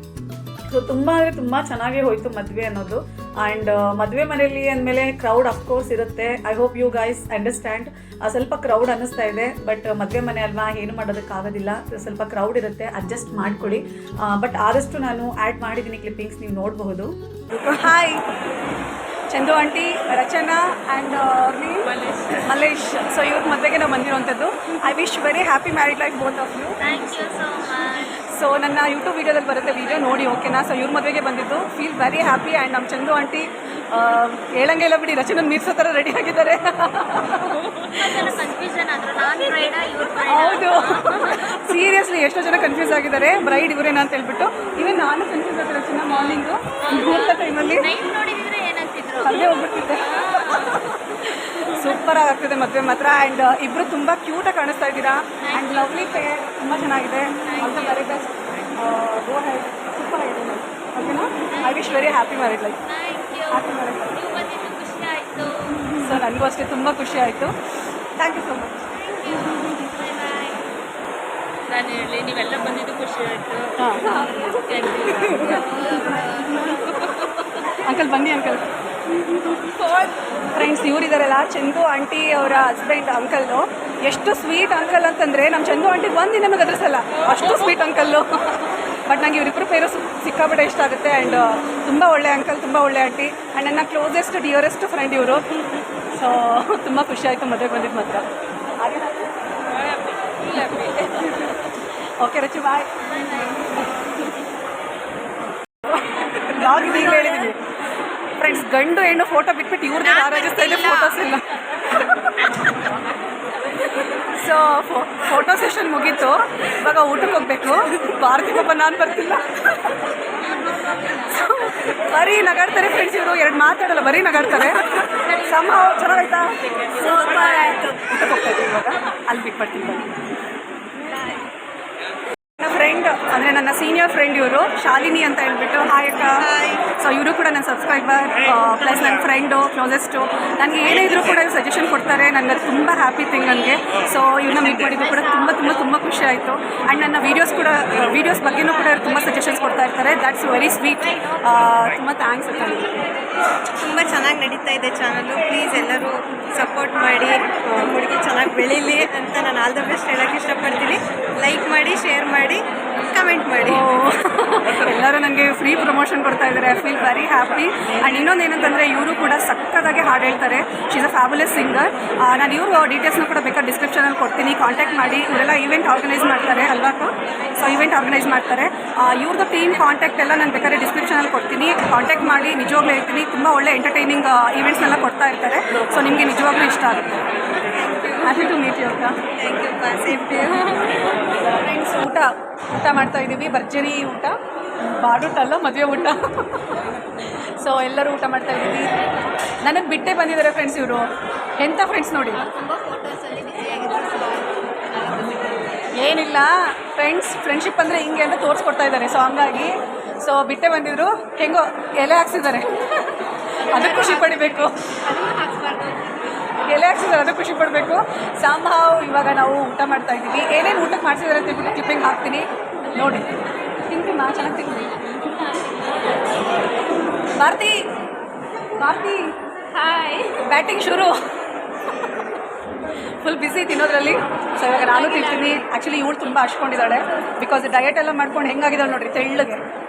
ಸೊ ತುಂಬ ಅಂದರೆ ತುಂಬ ಚೆನ್ನಾಗೇ ಹೋಯಿತು ಮದುವೆ ಅನ್ನೋದು. ಆ್ಯಂಡ್ ಮದುವೆ ಮನೆಯಲ್ಲಿ ಅಂದಮೇಲೆ ಕ್ರೌಡ್ ಅಫ್ಕೋರ್ಸ್ ಇರುತ್ತೆ. I hope you guys understand. ಸ್ವಲ್ಪ ಕ್ರೌಡ್ ಅನ್ನಿಸ್ತಾ ಇದೆ, ಬಟ್ ಮದುವೆ ಮನೆ ಅಲ್ವಾ, ಏನು ಮಾಡೋದಕ್ಕಾಗೋದಿಲ್ಲ, ಸ್ವಲ್ಪ ಕ್ರೌಡ್ ಇರುತ್ತೆ, ಅಡ್ಜಸ್ಟ್ ಮಾಡ್ಕೊಳ್ಳಿ. ಬಟ್ ಆದಷ್ಟು ನಾನು ಆ್ಯಡ್ ಮಾಡಿದ್ದೀನಿ ಕ್ಲಿಪ್ಪಿಂಗ್ಸ್, ನೀವು ನೋಡಬಹುದು. Hi Chandu aunty, Rachana and Mallesh. So ಇವ್ರ ಮದುವೆಗೆ ನಾವು ಬಂದಿರುವಂಥದ್ದು. I wish very happy married life both of you. Thank you so much. So ನನ್ನ ಯೂಟ್ಯೂಬ್ ವೀಡಿಯೋದಲ್ಲಿ ಬರುತ್ತೆ, ವಿಡಿಯೋ ನೋಡಿ ಓಕೆನಾ. ಸೊ ಇವ್ರ ಮದುವೆಗೆ ಬಂದಿದ್ದು, ಫೀಲ್ ವೆರಿ ಹ್ಯಾಪಿ. ಆ್ಯಂಡ್ ನಮ್ಮ ಚಂದು ಆಂಟಿ ಹೇಳಂಗೆಲ್ಲ ಬಿಡಿ, ರಚನಾ ಮೀರ್ಸೋ ಥರ ರೆಡಿ ಆಗಿದ್ದಾರೆ. ಹೌದು, ಸೀರಿಯಸ್ಲಿ ಎಷ್ಟೋ ಜನ ಕನ್ಫ್ಯೂಸ್ ಆಗಿದ್ದಾರೆ, ಬ್ರೈಡ್ ಇವರೇನಾ ಅಂತ ಹೇಳ್ಬಿಟ್ಟು. ಇವನ್ ನಾನು ಕನ್ಫ್ಯೂಸ್ ಆಗಿದೆ ರಚನಾ ಮಾರ್ನಿಂಗು ಮುಹೂರ್ತ ಟೈಮಲ್ಲಿ ಅಲ್ಲೇ ಹೋಗ್ಬಿಟ್ಟಿದ್ದೆ. ಸೂಪರ್ ಆಗ್ತಿದೆ ಮದುವೆ ಮಾತ್ರ. ಆ್ಯಂಡ್ ಇಬ್ಬರು ತುಂಬ ಕ್ಯೂಟಾಗಿ ಕಾಣಿಸ್ತಾ ಇದ್ದೀರಾ. ಆ್ಯಂಡ್ ಲವ್ಲಿ ಪೇರ್, ತುಂಬ ಚೆನ್ನಾಗಿದೆ. All the very best. Go head. Super ಆಗಿದೆ ಓಕೆನಾ. I wish very happy married life. Happy married life. So ನನಗೂ ಅಷ್ಟೇ ತುಂಬ ಖುಷಿ ಆಯಿತು. Thank you so much. ನಾನು ಹೇಳಿ ನೀವೆಲ್ಲ ಬಂದಿದ್ದು ಖುಷಿ ಆಯಿತು. ಅಂಕಲ್ ಬನ್ನಿ ಅಂಕಲ್. ಫ್ರೆಂಡ್ಸ್ ಇವರಿದ್ದಾರಲ್ಲ ಚಂದು ಆಂಟಿ ಅವರ ಹಸ್ಬೆಂಡ್ ಅಂಕಲ್ಲು, ಎಷ್ಟು ಸ್ವೀಟ್ ಅಂಕಲ್ ಅಂತಂದರೆ ನಮ್ಮ ಚಂದು ಆಂಟಿ ಒಂದಿನ ನಮಗೆ ಅದ್ರಸಲ್ಲ, ಅಷ್ಟು ಸ್ವೀಟ್ ಅಂಕಲ್ಲು. ಬಟ್ ನನಗೆ ಇವರಿಬ್ಬರು ಪೇರು ಸಿಕ್ಕಾಪಟ್ಟೆ ಇಷ್ಟ ಆಗುತ್ತೆ. ಆ್ಯಂಡ್ ತುಂಬ ಒಳ್ಳೆ ಅಂಕಲ್, ತುಂಬ ಒಳ್ಳೆ ಆಂಟಿ. ಆ್ಯಂಡ್ ನನ್ನ ಕ್ಲೋಸೆಸ್ಟ್ ಡಿಯರೆಸ್ಟ್ ಫ್ರೆಂಡ್ ಇವರು. ಸೊ ತುಂಬ ಖುಷಿ ಆಯಿತು ಮದುವೆಗೆ ಬಂದಿದ್ದು ಮಾತ್ರ. ಓಕೆ ರಚು, ಬಾಯ್. ಬ್ಲಾಗ್ ಈಗ ಹೇಳಿದ್ದೀನಿ ಫ್ರೆಂಡ್ಸ್, ಗಂಡು ಹೆಣ್ಣು ಫೋಟೋ ಬಿಟ್ಬಿಟ್ಟು ಇವ್ರದ್ದು ಆರಾಧಿಸ್ತಾ ಇದೆ, ಫೋಟೋಸ್ ಇಲ್ಲ. ಸೊ ಫೋಟೋ ಸೆಷನ್ ಮುಗೀತು, ಇವಾಗ ಊಟಕ್ಕೆ ಹೋಗ್ಬೇಕು. ಭಾರತಿ ಪಾಪ ನಾನು ಬರ್ತಿಲ್ಲ. ಬರೀ ನಗಾಡ್ತಾರೆ ಫ್ರೆಂಡ್ಸ್ ಇವರು, ಎರಡು ಮಾತಾಡಲ್ಲ, ಬರೀ ನಗಾಡ್ತಾರೆ. ಸಮ ಚೆನ್ನಾಗಾಯ್ತಾ? ಸೂಪರ್ ಆಯಿತು. ಊಟಕ್ಕೆ ಹೋಗ್ತಾ ಇದ್ದೀವಿ ಇವಾಗ, ಅಲ್ಲಿ ಬಿಟ್ಬಿಡ್ತೀನಿ ಬನ್ನಿ. ನನ್ನ ಫ್ರೆಂಡ್ ಅಂದರೆ ನನ್ನ ಸೀನಿಯರ್ ಫ್ರೆಂಡ್ ಇವರು, ಶಾಲಿನಿ ಅಂತ ಹೇಳ್ಬಿಟ್ಟು. ಹಾಯ್ ಅಕ್ಕ. ಸೊ ಇವರು ಕೂಡ ನನ್ನ ಸಬ್ಸ್ಕ್ರೈಬರ್ ಪ್ಲಸ್ ನನ್ನ ಫ್ರೆಂಡು, ಕ್ಲೋಸೆಸ್ಟು. ನನಗೆ ಏನೇ ಇದ್ರೂ ಕೂಡ ಸಜೆಷನ್ ಕೊಡ್ತಾರೆ, ನನಗೆ ತುಂಬ ಹ್ಯಾಪಿ ಥಿಂಗ್ ನನಗೆ. ಸೊ ಇವ್ರನ್ನ ಮೀಟ್ ಮಾಡಿದ್ದು ಕೂಡ ತುಂಬ ತುಂಬ ತುಂಬ ಖುಷಿ ಆಯಿತು. ಆ್ಯಂಡ್ ನನ್ನ ವೀಡಿಯೋಸ್ ಬಗ್ಗೆಯೂ ಕೂಡ ತುಂಬ ಸಜೆಷನ್ಸ್ ಕೊಡ್ತಾ ಇರ್ತಾರೆ. That's very sweet. ತುಂಬ ಥ್ಯಾಂಕ್ಸ್ ಅಕ್ಕ. ತುಂಬ ಚೆನ್ನಾಗಿ ನಡೀತಾ ಇದೆ ಚಾನಲು. ಪ್ಲೀಸ್ ಎಲ್ಲರೂ ಸಪೋರ್ಟ್ ಮಾಡಿ, ಹುಡುಗಿ ಚೆನ್ನಾಗಿ ಬೆಳೀಲಿ ಅಂತ ನಾನು ಆಲ್ ದ ಬೆಸ್ಟ್ ಹೇಳೋಕ್ಕೆ ಇಷ್ಟಪಡ್ತೀನಿ. ಲೈಕ್ ಮಾಡಿ, ಶೇರ್ ಮಾಡಿ, ಕಮೆಂಟ್ ಮಾಡಿ. ಎಲ್ಲರೂ ನನಗೆ ಫ್ರೀ ಪ್ರಮೋಷನ್ ಕೊಡ್ತಾ ಇದ್ದಾರೆ. I feel very happy. And ಇನ್ನೊಂದು ಏನಂತಂದರೆ ಇವರು ಕೂಡ ಸಕ್ಕತ್ತಾಗಿ ಹಾಡು ಹೇಳ್ತಾರೆ. She is a fabulous singer. ನಾನು ಇವರು ಡೀಟೇಲ್ಸ್ನ ಕೂಡ ಬೇಕಾದ್ರೆ ಡಿಸ್ಕ್ರಿಪ್ಷನಲ್ಲಿ ಕೊಡ್ತೀನಿ, ಕಾಂಟ್ಯಾಕ್ಟ್ ಮಾಡಿ. ಇವರೆಲ್ಲ ಈವೆಂಟ್ ಆರ್ಗನೈಸ್ ಮಾಡ್ತಾರೆ ಅಲ್ವಾ? ಸೊ ಈವೆಂಟ್ ಆರ್ಗನೈಸ್ ಮಾಡ್ತಾರೆ. ಇವ್ರದ್ದು ಟೀಮ್ ಕಾಂಟ್ಯಾಕ್ಟ್ ಎಲ್ಲ ನಾನು ಬೇಕಾದ್ರೆ ಡಿಸ್ಕ್ರಿಪ್ಷನಲ್ಲಿ ಕೊಡ್ತೀನಿ, ಕಾಂಟ್ಯಾಕ್ಟ್ ಮಾಡಿ. ನಿಜವಾಗ್ಲೂ ಹೇಳ್ತೀನಿ, ತುಂಬ ಒಳ್ಳೆ ಎಂಟರ್ಟೈನಿಂಗ್ ಈವೆಂಟ್ಸ್ನೆಲ್ಲ ಕೊಡ್ತಾ ಇರ್ತಾರೆ. ಸೊ ನಿಮಗೆ ನಿಜವಾಗ್ಲೂ ಇಷ್ಟ ಆಗುತ್ತೆ. ಹ್ಯಾಪಿ ಟು ಮೀಟ್ ಯು ಅಕ್ಕ. ಥ್ಯಾಂಕ್ ಯು ಪಾ, ಸೇಮ್ ಟು ಯು. ಫ್ರೆಂಡ್ಸ್ ಊಟ ಮಾಡ್ತಾ ಇದ್ದೀವಿ, ಭರ್ಜರಿ ಊಟ, ಬಾಡೂಟಲ್ಲ ಮದುವೆ ಊಟ. ಸೊ ಎಲ್ಲರೂ ಊಟ ಮಾಡ್ತಾ ಇದ್ದೀವಿ. ನನಗೆ ಬಿಟ್ಟೇ ಬಂದಿದ್ದಾರೆ ಫ್ರೆಂಡ್ಸ್ ಇವರು. ಎಂಥ ಫ್ರೆಂಡ್ಸ್ ನೋಡಿ. ಏನಿಲ್ಲ ಫ್ರೆಂಡ್ಶಿಪ್ ಅಂದರೆ ಹಿಂಗೆ ಅಂತ ತೋರಿಸ್ಕೊಡ್ತಾ ಇದ್ದಾರೆ. ಸೊ ಹಂಗಾಗಿ ಬಿಟ್ಟೇ ಬಂದಿದ್ರು. ಹೆಂಗೋ ಎಲೆ ಹಾಕ್ಸಿದ್ದಾರೆ, ಅದಕ್ಕೆ ಖುಷಿ ಪಡಿಬೇಕು. ಎಲೆ ಹಾಕ್ಸಿದ್ದಾರೆ, ಅದಕ್ಕೆ ಖುಷಿ ಪಡಬೇಕು. ಸಾಂಬಾವ್ ಇವಾಗ ನಾವು ಊಟ ಮಾಡ್ತಾ ಇದ್ದೀವಿ. ಏನೇನು ಊಟಕ್ಕೆ ಮಾಡಿಸಿದ್ದಾರೆ ಅಂತ ಹೇಳ್ಬಿಟ್ಟು ಕ್ಲಿಪ್ಪಿಂಗ್ ಹಾಕ್ತೀನಿ ನೋಡಿ. ತಿಂತೀಮಾ? ಚೆನ್ನಾಗಿ ತಿಂತೀನಿ. ಭಾರತಿ ಹಾಯ್. ಬ್ಯಾಟಿಂಗ್ ಶುರು. ಫುಲ್ ಬ್ಯುಸಿ ತಿನ್ನೋದ್ರಲ್ಲಿ. ಸೊ ಇವಾಗ ನಾನು ತಿಂತೀನಿ. ಆ್ಯಕ್ಚುಲಿ ಇವಳು ತುಂಬ ಹಚ್ಕೊಂಡಿದ್ದಾಳೆ, ಬಿಕಾಸ್ ಡಯಟ್ ಎಲ್ಲ ಮಾಡ್ಕೊಂಡು ಹೆಂಗಾಗಿದ್ದಾಳೆ ನೋಡಿರಿ, ತೆಳ್ಳಗೆ.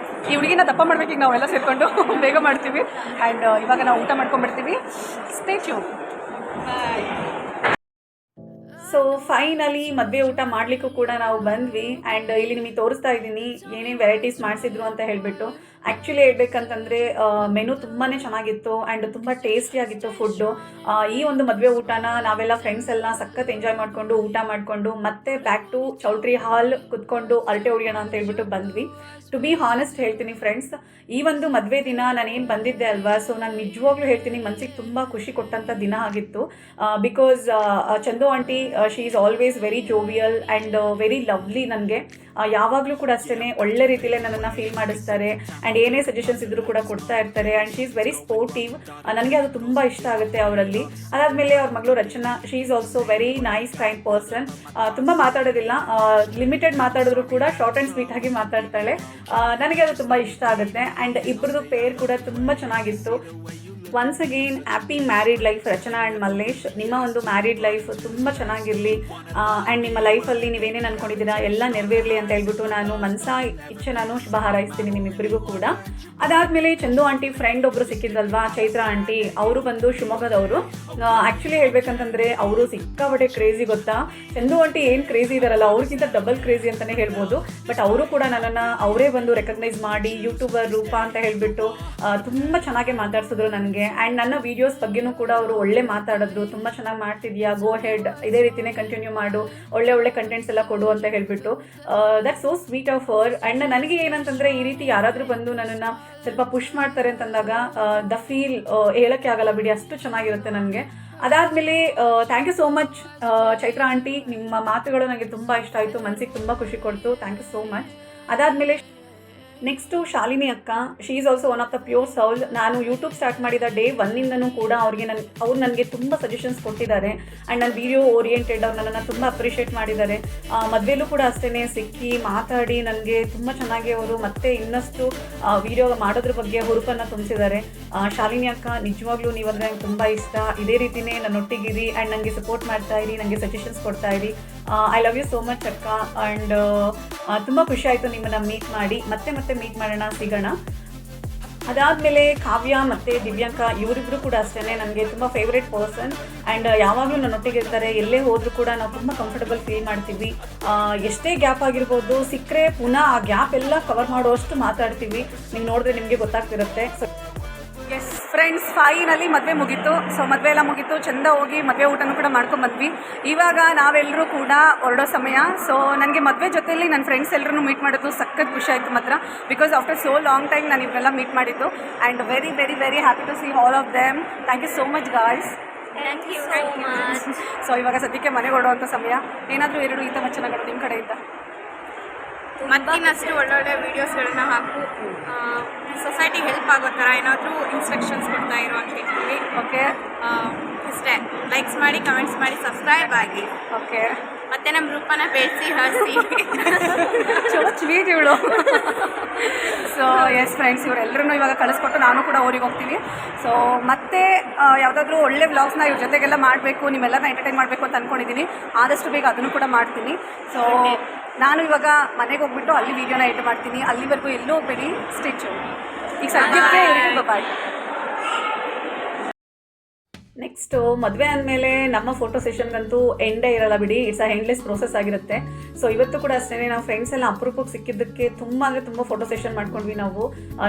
ಈ ಹುಡುಗಿನ ದಪ್ಪ ಮಾಡ್ಬೇಕು ಈಗ ನಾವೆಲ್ಲ ಸೇರಿಕೊಂಡು. ಬೇಗ ಮಾಡ್ತೀವಿ. ಆ್ಯಂಡ್ ಇವಾಗ ನಾವು ಊಟ ಮಾಡ್ಕೊಂಡ್ಬಿಡ್ತೀವಿ. Stay tune. ಸೊ ಫೈನಲಿ ಮದುವೆ ಊಟ ಮಾಡಲಿಕ್ಕೂ ಕೂಡ ನಾವು ಬಂದ್ವಿ. ಆ್ಯಂಡ್ ಇಲ್ಲಿ ನಿಮಗೆ ತೋರಿಸ್ತಾ ಇದ್ದೀನಿ ಏನೇನು ವೆರೈಟೀಸ್ ಮಾಡಿಸಿದ್ರು ಅಂತ ಹೇಳಿಬಿಟ್ಟು. ಆ್ಯಕ್ಚುಲಿ ಹೇಳ್ಬೇಕಂತಂದರೆ ಮೆನು ತುಂಬಾ ಚೆನ್ನಾಗಿತ್ತು ಆ್ಯಂಡ್ ತುಂಬ ಟೇಸ್ಟಿಯಾಗಿತ್ತು ಫುಡ್ಡು. ಈ ಒಂದು ಮದುವೆ ಊಟನ ನಾವೆಲ್ಲ ಫ್ರೆಂಡ್ಸ್ ಎಲ್ಲ ಸಖತ್ ಎಂಜಾಯ್ ಮಾಡಿಕೊಂಡು ಊಟ ಮಾಡಿಕೊಂಡು ಮತ್ತೆ ಬ್ಯಾಕ್ ಟು ಚೌಲ್ಟ್ರಿ ಹಾಲ್ ಕುತ್ಕೊಂಡು ಅರಟೆ ಹೊಡಿಯೋಣ ಅಂತ ಹೇಳ್ಬಿಟ್ಟು ಬಂದ್ವಿ. ಟು ಬಿ ಹಾನೆಸ್ಟ್ ಹೇಳ್ತೀನಿ ಫ್ರೆಂಡ್ಸ್, ಈ ಒಂದು ಮದುವೆ ದಿನ ನಾನೇನು ಬಂದಿದ್ದೆ ಅಲ್ವಾ, ಸೊ ನಾನು ನಿಜವಾಗ್ಲೂ ಹೇಳ್ತೀನಿ ಮನಸ್ಸಿಗೆ ತುಂಬ ಖುಷಿ ಕೊಟ್ಟಂಥ ದಿನ ಆಗಿತ್ತು. Because Chandu aunty she is always very jovial and very lovely. ನನಗೆ ಯಾವಾಗಲೂ ಕೂಡ ಅಷ್ಟೇ ಒಳ್ಳೆ ರೀತಿಯಲ್ಲೇ ನನ್ನನ್ನು ಫೀಲ್ ಮಾಡಿಸ್ತಾರೆ ಆ್ಯಂಡ್ ಏನೇ ಸಜೆಷನ್ಸ್ ಇದ್ದರೂ ಕೂಡ ಕೊಡ್ತಾ ಇರ್ತಾರೆ. And she is very sportive. ನನಗೆ ಅದು ತುಂಬ ಇಷ್ಟ ಆಗುತ್ತೆ ಅವರಲ್ಲಿ. ಅದಾದಮೇಲೆ ಅವ್ರ ಮಗಳು Rachana, she is also very nice kind person. ತುಂಬ ಮಾತಾಡೋದಿಲ್ಲ, ಲಿಮಿಟೆಡ್ ಮಾತಾಡಿದ್ರು ಕೂಡ ಶಾರ್ಟ್ ಆ್ಯಂಡ್ ಸ್ವೀಟ್ ಆಗಿ ಮಾತಾಡ್ತಾಳೆ. ನನಗೆ ಅದು ತುಂಬ ಇಷ್ಟ ಆಗುತ್ತೆ. ಆ್ಯಂಡ್ ಇಬ್ಬರದು ಪೇರ್ ಕೂಡ ತುಂಬ ಚೆನ್ನಾಗಿತ್ತು. Once again happy married life Rachana and Mallesh. ನಿಮ್ಮ ಒಂದು ಮ್ಯಾರಿಡ್ ಲೈಫ್ ತುಂಬ ಚೆನ್ನಾಗಿರಲಿ ಆ್ಯಂಡ್ ನಿಮ್ಮ ಲೈಫಲ್ಲಿ ನೀವೇನೇನು ಅಂದ್ಕೊಂಡಿದ್ದೀರಾ ಎಲ್ಲ ನೆರವೇರಲಿ ಅಂತ ಹೇಳ್ಬಿಟ್ಟು ನಾನು ಇಚ್ಛೆ ನಾನು ಶುಭ ಹಾರೈಸ್ತೀನಿ ನಿಮ್ಮಿಬ್ಬರಿಗೂ ಕೂಡ. ಅದಾದಮೇಲೆ ಚಂದು ಆಂಟಿ ಫ್ರೆಂಡ್ ಒಬ್ಬರು ಸಿಕ್ಕಿದ್ರಲ್ವಾ, ಚೈತ್ರ ಆಂಟಿ, ಅವರು ಬಂದು ಶಿವಮೊಗ್ಗದವರು. ಆ್ಯಕ್ಚುಲಿ ಹೇಳ್ಬೇಕಂತಂದರೆ ಅವರು ಸಿಕ್ಕಾಬಟ್ಟೆ ಕ್ರೇಜಿ ಗೊತ್ತಾ. ಚಂದು ಆಂಟಿ ಏನು ಕ್ರೇಜಿ ಇದಾರಲ್ಲ ಅವ್ರಿಗಿಂತ ಡಬಲ್ ಕ್ರೇಜಿ ಅಂತಲೇ ಹೇಳ್ಬೋದು. ಬಟ್ ಅವರು ಕೂಡ ನನ್ನನ್ನು ಅವರೇ ಬಂದು ರೆಕಗ್ನೈಸ್ ಮಾಡಿ ಯೂಟ್ಯೂಬರ್ ರೂಪ ಅಂತ ಹೇಳಿಬಿಟ್ಟು ತುಂಬ ಚೆನ್ನಾಗಿ ಮಾತಾಡ್ಸಿದ್ರು ನನಗೆ. ಆ್ಯಂಡ್ ನನ್ನ ವೀಡಿಯೋಸ್ ಬಗ್ಗೆನೂ ಕೂಡ ಅವರು ಒಳ್ಳೆ ಮಾತಾಡಿದ್ರು, ತುಂಬ ಚೆನ್ನಾಗಿ ಮಾಡ್ತಿದ್ಯಾ, ಗೋ ಹೆಡ್, ಇದೇ ರೀತಿಯೇ ಕಂಟಿನ್ಯೂ ಮಾಡು, ಒಳ್ಳೆ ಕಂಟೆಂಟ್ಸ್ ಎಲ್ಲ ಕೊಡು ಅಂತ ಹೇಳಿಬಿಟ್ಟು. That so sweet of her. And ನನಗೆ ಏನಂತಂದರೆ ಈ ರೀತಿ ಯಾರಾದರೂ ಬಂದು ನನ್ನನ್ನು ಸ್ವಲ್ಪ ಪುಷ್ ಮಾಡ್ತಾರೆ ಅಂತಂದಾಗ ದ ಫೀಲ್ ಹೇಳೋಕ್ಕೆ ಆಗಲ್ಲ ಬಿಡಿ, ಅಷ್ಟು ಚೆನ್ನಾಗಿರುತ್ತೆ ನನಗೆ. ಅದಾದಮೇಲೆ thank you so much Chaitra aunty, ನಿಮ್ಮ ಮಾತುಗಳು ನನಗೆ ತುಂಬ ಇಷ್ಟ ಆಯಿತು, ಮನಸ್ಸಿಗೆ ತುಂಬ ಖುಷಿ ಕೊಡ್ತು. Thank you so much. ಅದಾದಮೇಲೆ ನೆಕ್ಸ್ಟು ಶಾಲಿನಿ ಅಕ್ಕ, she is also one of the pure soul. ನಾನು ಯೂಟ್ಯೂಬ್ ಸ್ಟಾರ್ಟ್ ಮಾಡಿದ ಡೇ ಒನ್ನಿಂದನೂ ಕೂಡ ಅವ್ರು ನನಗೆ ತುಂಬ ಸಜೆಷನ್ಸ್ ಕೊಟ್ಟಿದ್ದಾರೆ ಆ್ಯಂಡ್ ನನ್ನ ವೀಡಿಯೋ ಓರಿಯೆಂಟೆಡ್, ಅವ್ರು ನನ್ನನ್ನು ತುಂಬ ಅಪ್ರಿಷಿಯೇಟ್ ಮಾಡಿದ್ದಾರೆ. ಮದುವೆಲೂ ಕೂಡ ಅಷ್ಟೇ ಸಿಕ್ಕಿ ಮಾತಾಡಿ ನನಗೆ ತುಂಬ ಚೆನ್ನಾಗಿ ಅವರು ಮತ್ತೆ ಇನ್ನಷ್ಟು ವೀಡಿಯೋ ಮಾಡೋದ್ರ ಬಗ್ಗೆ ಹುರುಪನ್ನು ತುಂಬಿಸಿದ್ದಾರೆ. ಶಾಲಿನಿ ಅಕ್ಕ, ನಿಜವಾಗ್ಲೂ ನೀವಂದರೆ ನಂಗೆ ತುಂಬ ಇಷ್ಟ. ಇದೇ ರೀತಿಯೇ ನನ್ನೊಟ್ಟಿಗಿರಿ ಆ್ಯಂಡ್ ನನಗೆ ಸಪೋರ್ಟ್ ಮಾಡ್ತಾ ಇರಿ, ನನಗೆ ಸಜೆಷನ್ಸ್ ಕೊಡ್ತಾ ಇರಿ. I love you so much ಅಕ್ಕ. ಆ್ಯಂಡ್ ತುಂಬ ಖುಷಿ ಆಯಿತು ನಿಮ್ಮನ್ನು ಮೀಟ್ ಮಾಡಿ. ಮತ್ತೆ ಮೀಟ್ ಮಾಡೋಣ, ಸಿಗೋಣ. ಅದಾದಮೇಲೆ ಕಾವ್ಯ ಮತ್ತು ದಿವ್ಯಾಂಕ, ಇವರಿಬ್ಬರು ಕೂಡ ಅಷ್ಟೇ ನನಗೆ ತುಂಬ ಫೇವ್ರೇಟ್ ಪರ್ಸನ್ ಆ್ಯಂಡ್ ಯಾವಾಗಲೂ ನನ್ನೊಟ್ಟಿಗೆ ಇರ್ತಾರೆ. ಎಲ್ಲೇ ಹೋದರೂ ಕೂಡ ನಾವು ತುಂಬ ಕಂಫರ್ಟಬಲ್ ಫೀಲ್ ಮಾಡ್ತೀವಿ. ಎಷ್ಟೇ ಗ್ಯಾಪ್ ಆಗಿರ್ಬೋದು, ಸಿಕ್ಕರೆ ಪುನಃ ಆ ಗ್ಯಾಪ್ ಎಲ್ಲ ಕವರ್ ಮಾಡುವಷ್ಟು ಮಾತಾಡ್ತೀವಿ. ನೀವು ನೋಡಿದ್ರೆ ನಿಮಗೆ ಗೊತ್ತಾಗ್ತಿರುತ್ತೆ. ಸೊ ಎಸ್ ಫ್ರೆಂಡ್ಸ್, ಫೈನಲಿ ಮದುವೆ ಮುಗೀತು. ಸೊ ಮದುವೆ ಎಲ್ಲ ಮುಗೀತು, ಚೆಂದ ಹೋಗಿ ಮದುವೆ ಊಟನೂ ಕೂಡ ಮಾಡ್ಕೊಂಡ್ಬಂದ್ವಿ. ಇವಾಗ ನಾವೆಲ್ಲರೂ ಕೂಡ ಹೊರಡೋ ಸಮಯ. ಸೊ ನನಗೆ ಮದುವೆ ಜೊತೆಯಲ್ಲಿ ನನ್ನ ಫ್ರೆಂಡ್ಸ್ ಎಲ್ಲರೂ ಮೀಟ್ ಮಾಡೋದು ಸಖತ್ ಖುಷಿ ಆಯಿತು ಮಾತ್ರ. Because after so long time ನಾನು ಇವರೆಲ್ಲ ಮೀಟ್ ಮಾಡಿದ್ದು and very very very happy to see all of them. Thank you so much guys. Thank you so much. So ಇವಾಗ ಸದ್ಯಕ್ಕೆ ಮನೆಗೆ ಹೊರಡುವಂಥ ಸಮಯ. ಏನಾದರೂ ಎರಡು ಈತ ಮಚ್ಚನಗಳು ನಿಮ್ಮ ಕಡೆಯಿಂದ ಮತ್ತಿನ್ನಷ್ಟು ಒಳ್ಳೊಳ್ಳೆ ವೀಡಿಯೋಸ್ಗಳನ್ನ ಹಾಕು, ಸೊಸೈಟಿಗೆ ಹೆಲ್ಪ್ ಆಗೋ ಥರ ಏನಾದರೂ ಇನ್ಸ್ಟ್ರಕ್ಷನ್ಸ್ ಕೊಡ್ತಾ ಇರೋ ಅಂತ ಹೇಳ್ತೀವಿ. ಓಕೆ, ಇಷ್ಟೇ. ಲೈಕ್ಸ್ ಮಾಡಿ, ಕಮೆಂಟ್ಸ್ ಮಾಡಿ, ಸಬ್ಸ್ಕ್ರೈಬ್ ಆಗಿ. ಓಕೆ, ಮತ್ತೆ ನಮ್ಮ ರೂಪನ ಬೆಳೆಸಿ ಹರಿಸಿ. ಸ್ವೀಟ್ ಇವಳು. ಸೊ ಎಸ್ ಫ್ರೆಂಡ್ಸ್, ಇವರೆಲ್ಲರೂ ಇವಾಗ ಕಳಿಸ್ಕೊಟ್ಟು ನಾನು ಕೂಡ ಊರಿಗೆ ಹೋಗ್ತೀನಿ. ಸೊ ಮತ್ತೆ ಯಾವುದಾದ್ರೂ ಒಳ್ಳೆ ವ್ಲಾಗ್ಸ್ನ ಇವ್ರ ಜೊತೆಗೆಲ್ಲ ಮಾಡಬೇಕು, ನಿಮ್ಮೆಲ್ಲರನ್ನ ಎಂಟರ್ಟೈನ್ ಮಾಡಬೇಕು ಅಂತ ಅಂದ್ಕೊಂಡಿದ್ದೀನಿ. ಆದಷ್ಟು ಬೇಗ ಅದನ್ನು ಕೂಡ ಮಾಡ್ತೀನಿ. ಸೊ ನಾನು ಇವಾಗ ಮನೆಗೆ ಹೋಗ್ಬಿಟ್ಟು ಅಲ್ಲಿ ವೀಡಿಯೋನ ಎಡಿಟ್ ಮಾಡ್ತೀನಿ. ಅಲ್ಲಿವರೆಗೂ ಎಲ್ಲೂ ಹೋಗ್ಬೇಡಿ, ಸ್ಟಿಚ್. ಈಗ ಸದ್ಯಕ್ಕೆ ಬಾಯ್. ನೆಕ್ಸ್ಟು ಮದುವೆ ಅಂದಮೇಲೆ ನಮ್ಮ ಫೋಟೋ ಸೆಷನ್ಗಂತೂ ಎಂಡೇ ಇರಲ್ಲ ಬಿಡಿ. ಇಟ್ಸ್ ಅ ಎಂಡ್ಲೆಸ್ ಪ್ರೋಸೆಸ್ ಆಗಿರುತ್ತೆ. ಸೊ ಇವತ್ತು ಕೂಡ ಅಷ್ಟೇ ನಾವು ಫ್ರೆಂಡ್ಸ್ ಎಲ್ಲ ಅಪರೂಪಕ್ಕೆ ಸಿಕ್ಕಿದ್ದಕ್ಕೆ ತುಂಬ ತುಂಬ ಸೆಷನ್ ಮಾಡ್ಕೊಂಡ್ವಿ ನಾವು.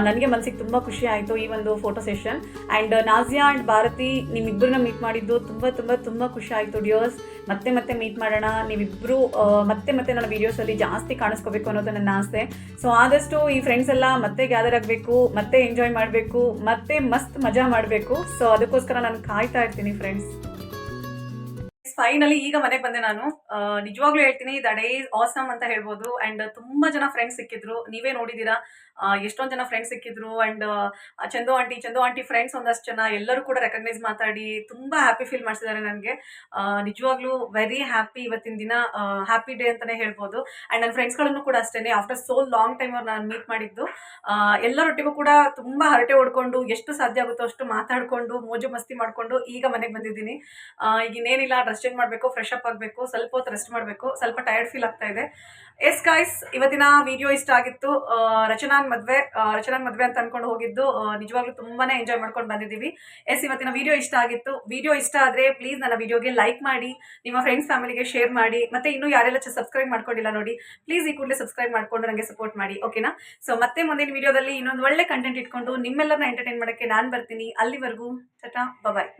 ನನಗೆ ಮನಸ್ಸಿಗೆ ತುಂಬ ಖುಷಿ ಆಯಿತು ಈ ಒಂದು photo session. And Nazia and Bharathi, ನಿಮ್ಮಿಬ್ಬರನ್ನ ಮೀಟ್ ಮಾಡಿದ್ದು ತುಂಬ ಖುಷಿ ಆಯಿತು ಡಿಯರ್ಸ್. ಮತ್ತೆ ಮೀಟ್ ಮಾಡೋಣ. ನೀವಿಬ್ಬರು ಮತ್ತೆ ನನ್ನ ವೀಡಿಯೋಸಲ್ಲಿ ಜಾಸ್ತಿ ಕಾಣಿಸ್ಕೋಬೇಕು ಅನ್ನೋದು ನನ್ನ ಆಸೆ. ಸೊ ಆದಷ್ಟು ಈ ಫ್ರೆಂಡ್ಸ್ ಎಲ್ಲ ಮತ್ತೆ ಗ್ಯಾದರ್ ಆಗಬೇಕು, ಮತ್ತೆ ಎಂಜಾಯ್ ಮಾಡಬೇಕು, ಮತ್ತೆ ಮಸ್ತ್ ಮಜಾ ಮಾಡಬೇಕು. ಸೊ ಅದಕ್ಕೋಸ್ಕರ ನಾನು ಕಾಯ್ತಾ ಇರ್ತೀನಿ ಫ್ರೆಂಡ್ಸ್. ಫೈನಲಿ ಈಗ ಮನೆಗೆ ಬಂದೆ ನಾನು. ನಿಜವಾಗ್ಲೂ ಹೇಳ್ತೀನಿ, ದ ಡೇ ಈಸ್ ಆಸಮ್ ಅಂತ ಹೇಳ್ಬೋದು. ಆ್ಯಂಡ್ ತುಂಬ ಜನ ಫ್ರೆಂಡ್ಸ್ ಸಿಕ್ಕಿದ್ರು, ನೀವೇ ನೋಡಿದ್ದೀರಾ ಎಷ್ಟೊಂದು ಜನ ಫ್ರೆಂಡ್ಸ್ ಸಿಕ್ಕಿದ್ರು. ಆ್ಯಂಡ್ ಚಂದು ಆಂಟಿ ಫ್ರೆಂಡ್ಸ್ ಒಂದಷ್ಟು ಜನ ಎಲ್ಲರೂ ಕೂಡ ರೆಕಗ್ನೈಸ್ ಮಾತಾಡಿ ತುಂಬ ಹ್ಯಾಪಿ ಫೀಲ್ ಮಾಡಿಸಿದ್ದಾರೆ ನನಗೆ. ನಿಜವಾಗ್ಲೂ ವೆರಿ ಹ್ಯಾಪಿ. ಇವತ್ತಿನ ದಿನ ಹ್ಯಾಪಿ ಡೇ ಅಂತಲೇ ಹೇಳ್ಬೋದು. ಆ್ಯಂಡ್ ನನ್ನ ಫ್ರೆಂಡ್ಸ್ಗಳನ್ನು ಕೂಡ ಅಷ್ಟೇ ಆಫ್ಟರ್ ಸೋ ಲಾಂಗ್ ಟೈಮ್ ಅವ್ರು ನಾನು ಮೀಟ್ ಮಾಡಿದ್ದು. ಎಲ್ಲರೊಟ್ಟಿಗೂ ಕೂಡ ತುಂಬ ಹರಟೆ ಹೊಡ್ಕೊಂಡು ಎಷ್ಟು ಸಾಧ್ಯ ಆಗುತ್ತೋ ಅಷ್ಟು ಮಾತಾಡಿಕೊಂಡು ಮೋಜು ಮಸ್ತಿ ಮಾಡಿಕೊಂಡು ಈಗ ಮನೆಗೆ ಬಂದಿದ್ದೀನಿ. ಈಗ ಇನ್ನೇನಿಲ್ಲ, ಡ್ರೆಸ್ ಚೇಂಜ್ ಮಾಡಬೇಕು, ಫ್ರೆಶ್ ಅಪ್ ಆಗಬೇಕು, ಸ್ವಲ್ಪ ಹೊತ್ತು ರೆಸ್ಟ್ ಮಾಡಬೇಕು, ಸ್ವಲ್ಪ ಟಯರ್ಡ್ ಫೀಲ್ ಆಗ್ತಾ ಇದೆ. ಎಸ್ ಗೈಸ್, ಇವತ್ತಿನ ವಿಡಿಯೋ ಇಷ್ಟ ಆಗಿತ್ತು. ರಚನಾನ್ ಮದುವೆ ಅಂತ ಅನ್ಕೊಂಡು ಹೋಗಿದ್ದು ನಿಜವಾಗ್ಲೂ ತುಂಬಾನೇ ಎಂಜಾಯ್ ಮಾಡ್ಕೊಂಡು ಬಂದಿದ್ದೀವಿ. ಎಸ್, ಇವತ್ತಿನ ವಿಡಿಯೋ ಇಷ್ಟ ಆಗಿತ್ತು. ವಿಡಿಯೋ ಇಷ್ಟ ಆದರೆ ಪ್ಲೀಸ್ ನನ್ನ ವಿಡಿಯೋಗೆ ಲೈಕ್ ಮಾಡಿ, ನಿಮ್ಮ ಫ್ರೆಂಡ್ಸ್ ಫ್ಯಾಮಿಲಿಗೆ ಶೇರ್ ಮಾಡಿ, ಮತ್ತೆ ಇನ್ನೂ ಯಾರೆಲ್ಲ ಸಬ್ಸ್ಕ್ರೈಬ್ ಮಾಡ್ಕೊಂಡಿಲ್ಲ ನೋಡಿ, ಪ್ಲೀಸ್ ಈ ಕೂಡಲೇ ಸಬ್ಸ್ಕ್ರೈಬ್ ಮಾಡ್ಕೊಂಡು ನನಗೆ ಸಪೋರ್ಟ್ ಮಾಡಿ, ಓಕೆನಾ? ಸೊ ಮತ್ತೆ ಮುಂದಿನ ವಿಡಿಯೋದಲ್ಲಿ ಇನ್ನೊಂದು ಒಳ್ಳೆ ಕಂಟೆಂಟ್ ಇಟ್ಕೊಂಡು ನಿಮ್ಮೆಲ್ಲರನ್ನ ಎಂಟರ್ಟೈನ್ ಮಾಡೋಕ್ಕೆ ನಾನು ಬರ್ತೀನಿ. ಅಲ್ಲಿವರೆಗೂ ಟಾಟಾ, ಬಾಯ್.